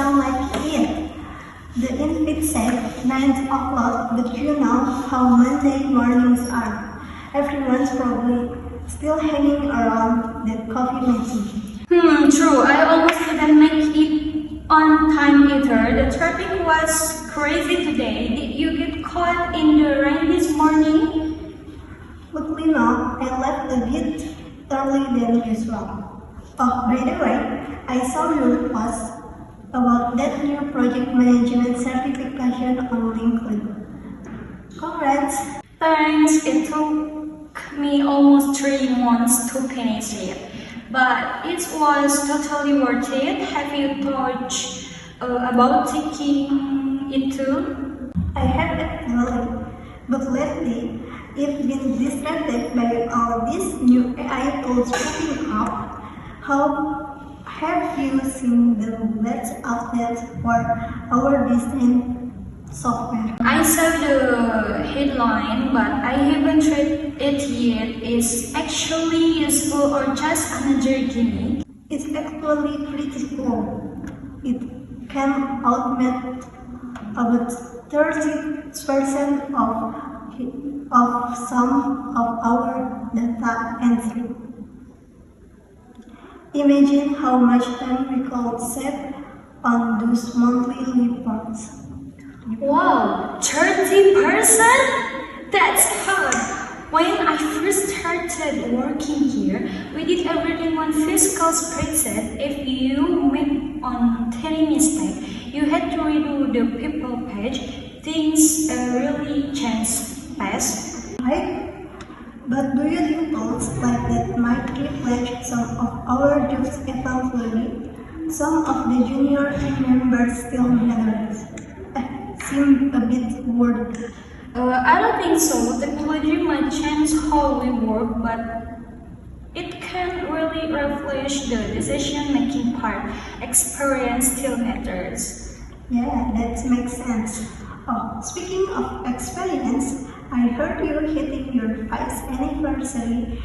sound like it. The invite said 9 o'clock, but you know how Monday mornings are. Everyone's probably still hanging around that coffee machine. True. I almost didn't make it on time either. The traffic was crazy today. Did you get caught in the rain this morning? Luckily no, I left a bit early than usual. Oh, by the way, I saw your post about that new project management certification on LinkedIn. Congrats! Thanks. It took me almost 3 months to finish it, but it was totally worth it. Have you thought about taking it too? I have actually, but lately I've been distracted by all these new AI tools popping up. How have you seen the latest updates for our design software? I saw the headline, but I haven't read it yet. Is actually useful or just another gimmick? It's actually pretty cool. It can automate about 30% of some of our data entry. Imagine how much time we could save on those monthly reports. Wow, 30%? That's hard. When I first started working here, we did everything on fiscal spreadsheet. If you made on tiny mistake, you had to redo the people page. Things really changed fast. Right? But do you think tools like that might replace some of our jobs eventually? Some of the junior team members still seem a bit worried. I don't think so. Technology might change how we work, but it can't really replace the decision-making part. Experience still matters. Yeah, that makes sense. Oh, speaking of experience, I heard you're hitting your 5th anniversary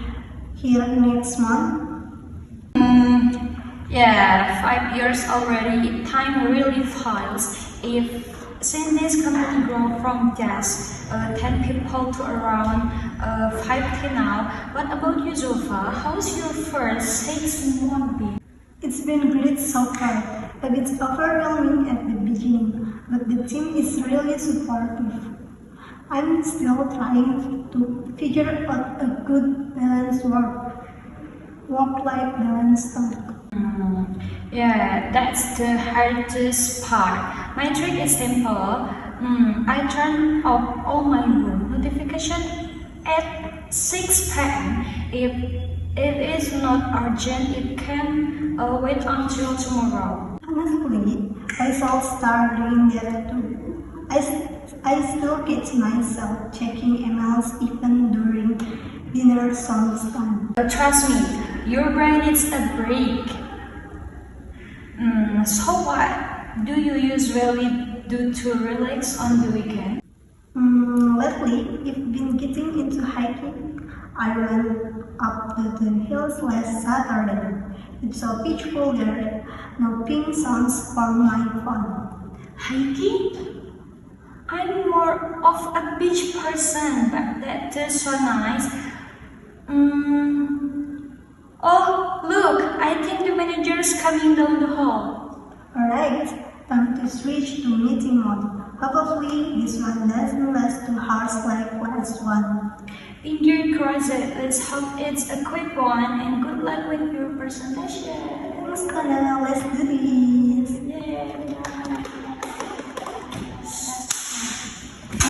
here next month. Yeah, 5 years already. Time really flies. If seen this company grow from just 10 people to around 50 now. What about you, Zulfa? How's your first 6 months been? It's been great so far. A bit overwhelming at the beginning, but the team is really supportive. I'm still trying to figure out a good balance work-life balance talk. Yeah, that's the hardest part. My trick is simple. I turn off all my work notification at 6 p.m. If it is not urgent, it can wait until tomorrow. Honestly, I shall start doing that too. I still catch myself checking emails even during dinner sometimes. Trust me, your brain needs a break. So what do you usually do to relax on the weekend? Lately, I've been getting into hiking. I went up to the hills last Saturday. It's so peaceful there. No ping sounds for my phone. Hiking? I'm more of a beach person, but that is so nice. Oh, look, I think the manager is coming down the hall. Alright, time to switch to meeting mode. Hopefully, this one doesn't last 2 hours like last one. Finger crossed. Let's hope it's a quick one, and good luck with your presentation. Thanks, Kana. Let's do this.